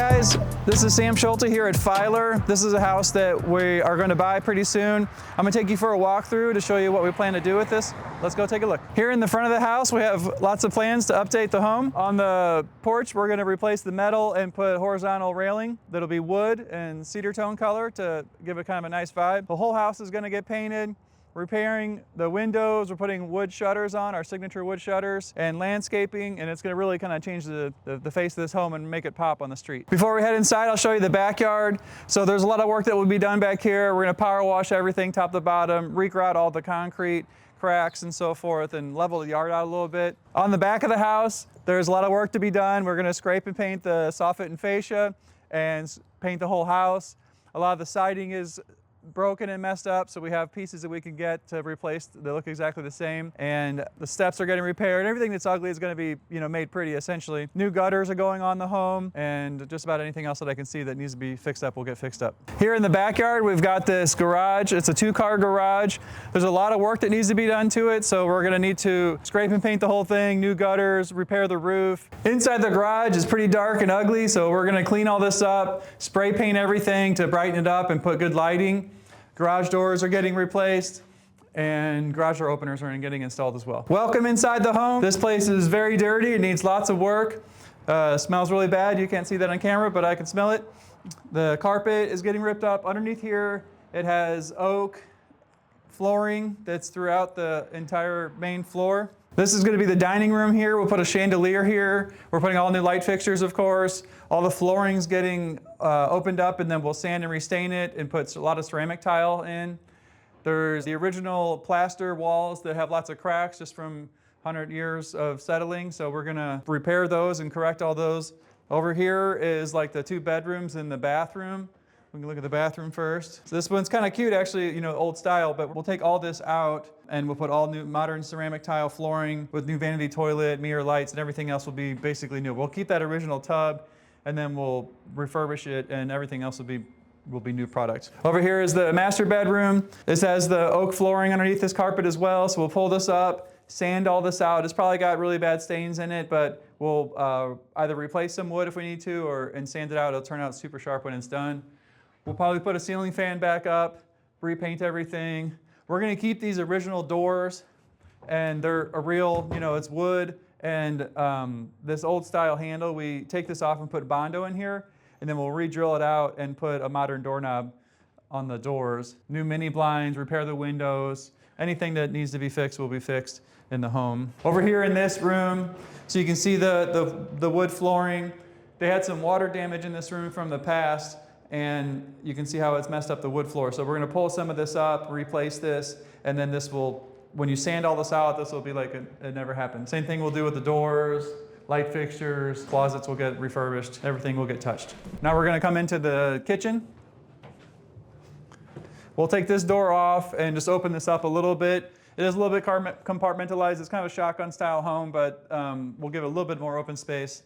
guys, this is Sam Schulte here at Fyler. This is a house that we are going to buy pretty soon. I'm going to take you for a walkthrough to show you what we plan to do with this. Let's go take a look. Here in the front of the house, we have lots of plans to update the home. On the porch, we're going to replace the metal and put horizontal railing that'll be wood and cedar tone color to give it kind of a nice vibe. The whole house is going to get painted. Repairing the windows, we're putting wood shutters on, our signature wood shutters, and landscaping, and it's going to really kind of change the face of this home and make it pop on the street. Before we head inside, I'll show you the backyard. So there's a lot of work that will be done back here. We're going to power wash everything top to bottom, regrout all the concrete cracks and so forth, and level the yard out a little bit. On the back of the house, there's a lot of work to be done. We're going to scrape and paint the soffit and fascia and paint the whole house. A lot of the siding is broken and messed up, so we have pieces that we can get to replace that look exactly the same, and the steps are getting repaired. Everything that's ugly is going to be, made pretty essentially. New gutters are going on the home, and just about anything else that I can see that needs to be fixed up will get fixed up. Here in the backyard, we've got this garage. It's a 2-car garage. There's a lot of work that needs to be done to it, so we're going to need to scrape and paint the whole thing, new gutters, repair the roof. Inside the garage is pretty dark and ugly, so we're going to clean all this up, spray paint everything to brighten it up and put good lighting. Garage doors are getting replaced, and garage door openers are getting installed as well. Welcome inside the home. This place is very dirty. It needs lots of work. Smells really bad. You can't see that on camera, but I can smell it. The carpet is getting ripped up. Underneath here, it has oak flooring that's throughout the entire main floor. This is going to be the dining room here. We'll put a chandelier here. We're putting all new light fixtures, of course. All the flooring's getting opened up, and then we'll sand and restain it and put a lot of ceramic tile in. There's the original plaster walls that have lots of cracks just from 100 years of settling, so we're going to repair those and correct all those. Over here is like the 2 bedrooms and the bathroom. We can look at the bathroom first. So this one's kind of cute, actually, old style, but we'll take all this out and we'll put all new modern ceramic tile flooring with new vanity toilet, mirror lights, and everything else will be basically new. We'll keep that original tub, and then we'll refurbish it, and everything else will be new product. Over here is the master bedroom. This has the oak flooring underneath this carpet as well, so we'll pull this up, sand all this out. It's probably got really bad stains in it, but we'll either replace some wood if we need to, and sand it out. It'll turn out super sharp when it's done. We'll probably put a ceiling fan back up, repaint everything. We're going to keep these original doors, and they're a real, it's wood, and this old style handle, we take this off and put Bondo in here, and then we'll re-drill it out and put a modern doorknob on the doors. New mini blinds, repair the windows. Anything that needs to be fixed will be fixed in the home. Over here in this room, so you can see the wood flooring. They had some water damage in this room from the past, and you can see how it's messed up the wood floor. So we're going to pull some of this up, replace this, and then this will, when you sand all this out, this will be like it never happened. Same thing we'll do with the doors, light fixtures, closets will get refurbished, everything will get touched. Now we're going to come into the kitchen. We'll take this door off and just open this up a little bit. It is a little bit compartmentalized. It's kind of a shotgun style home, but we'll give it a little bit more open space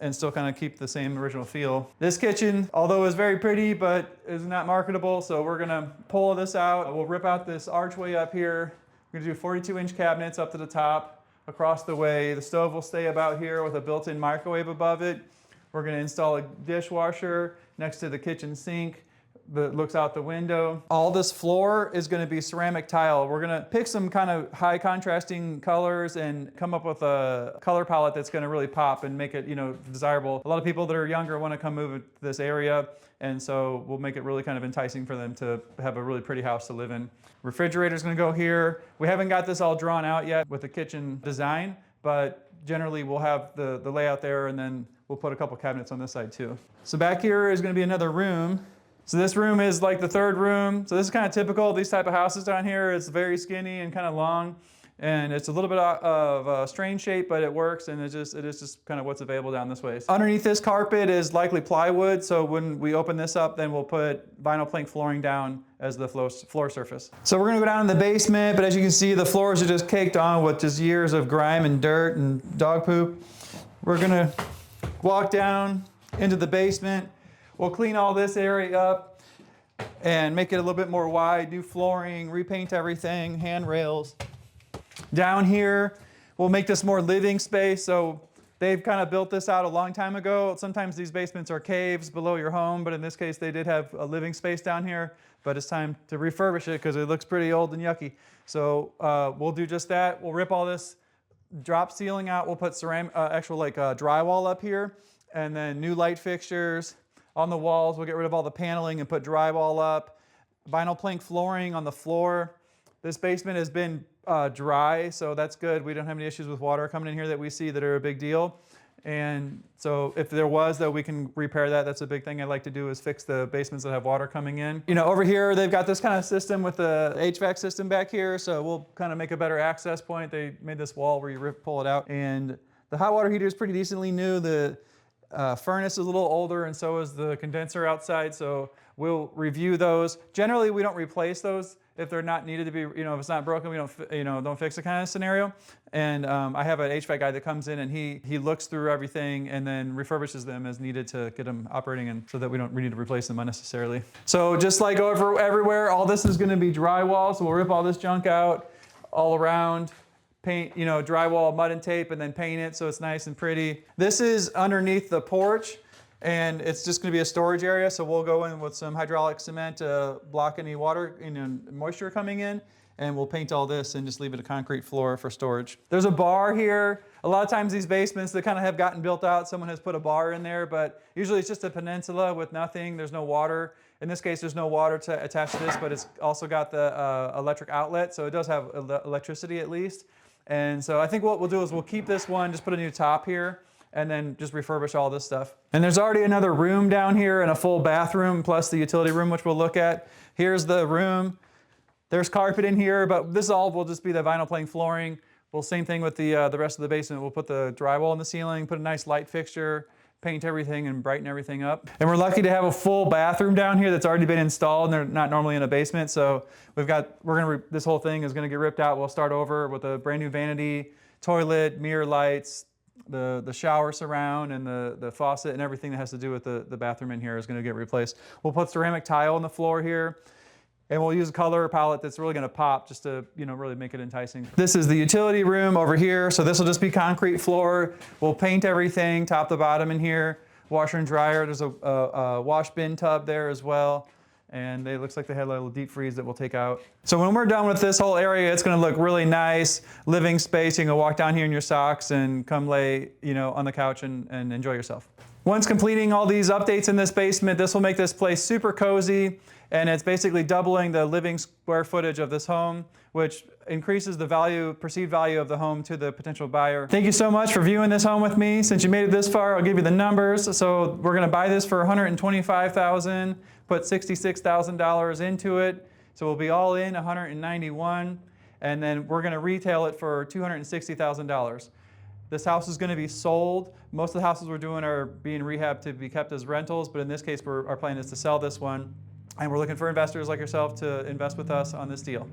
and still kind of keep the same original feel. This kitchen, although is very pretty, but is not marketable, so we're gonna pull this out. We'll rip out this archway up here. We're gonna do 42-inch cabinets up to the top, across the way. The stove will stay about here with a built-in microwave above it. We're gonna install a dishwasher next to the kitchen sink that looks out the window. All this floor is going to be ceramic tile. We're going to pick some kind of high contrasting colors and come up with a color palette that's going to really pop and make it, desirable. A lot of people that are younger want to come move to this area, and so we'll make it really kind of enticing for them to have a really pretty house to live in. Refrigerator's going to go here. We haven't got this all drawn out yet with the kitchen design, but generally we'll have the layout there, and then we'll put a couple cabinets on this side too. So back here is going to be another room. So this room is like the third room. So this is kind of typical of these type of houses down here. It's very skinny and kind of long, and it's a little bit of a strange shape, but it works, and it is just kind of what's available down this way. Underneath this carpet is likely plywood, so when we open this up, then we'll put vinyl plank flooring down as the floor surface. So we're gonna go down in the basement, but as you can see, the floors are just caked on with just years of grime and dirt and dog poop. We're gonna walk down into the basement. We'll clean all this area up and make it a little bit more wide, new flooring, repaint everything, handrails. Down here, we'll make this more living space, so They've kind of built this out a long time ago. Sometimes these basements are caves below your home, but in this case they did have a living space down here, but it's time to refurbish it because it looks pretty old and yucky. So we'll do just that. We'll rip all this drop ceiling out. We'll put drywall up here, and then new light fixtures on the walls. We'll get rid of all the paneling and put drywall up. Vinyl plank flooring on the floor. This basement has been dry, so that's good. We don't have any issues with water coming in here that we see that are a big deal. And so if there was, though, we can repair that. That's a big thing I like to do, is fix the basements that have water coming in. You know, over here, they've got this kind of system with the HVAC system back here, so we'll kind of make a better access point. They made this wall where you pull it out. And the hot water heater is pretty decently new. The furnace is a little older, and so is the condenser outside, so we'll review those. Generally, we don't replace those if they're not needed to be, you know, if it's not broken, we don't fix it kind of scenario. And I have an HVAC guy that comes in and he looks through everything and then refurbishes them as needed to get them operating, and so that we need to replace them unnecessarily. So just like everywhere, all this is going to be drywall, so we'll rip all this junk out all around, paint, you know, drywall, mud and tape, and then paint it so it's nice and pretty. This is underneath the porch, and it's just going to be a storage area, so we'll go in with some hydraulic cement to block any water, moisture coming in, and we'll paint all this and just leave it a concrete floor for storage. There's a bar here. A lot of times these basements, they kind of have gotten built out. Someone has put a bar in there, but usually it's just a peninsula with nothing. There's no water. In this case, there's no water to attach to this, but it's also got the electric outlet, so it does have electricity at least. And so I think what we'll do is we'll keep this one, just put a new top here, and then just refurbish all this stuff. And there's already another room down here and a full bathroom plus the utility room, which we'll look at. Here's the room. There's carpet in here, but this all will just be the vinyl plank flooring. Well, same thing with the rest of the basement. We'll put the drywall in the ceiling, put a nice light fixture, paint everything and brighten everything up. And we're lucky to have a full bathroom down here that's already been installed, and they're not normally in a basement. So this whole thing is gonna get ripped out. We'll start over with a brand new vanity, toilet, mirror lights, the shower surround, and the faucet, and everything that has to do with the bathroom in here is gonna get replaced. We'll put ceramic tile on the floor here, and we'll use a color palette that's really gonna pop just to, really make it enticing. This is the utility room over here. So this will just be concrete floor. We'll paint everything top to bottom in here. Washer and dryer. There's a wash bin tub there as well. And it looks like they had a little deep freeze that we'll take out. So when we're done with this whole area, it's gonna look really nice. Living space. You can go walk down here in your socks and come lay, on the couch and enjoy yourself. Once completing all these updates in this basement, this will make this place super cozy. And it's basically doubling the living square footage of this home, which increases the perceived value of the home to the potential buyer. Thank you so much for viewing this home with me. Since you made it this far, I'll give you the numbers. So we're gonna buy this for $125,000, put $66,000 into it. So we'll be all in $191,000, and then we're gonna retail it for $260,000. This house is going to be sold. Most of the houses we're doing are being rehabbed to be kept as rentals, but in this case, our plan is to sell this one. And we're looking for investors like yourself to invest with us on this deal.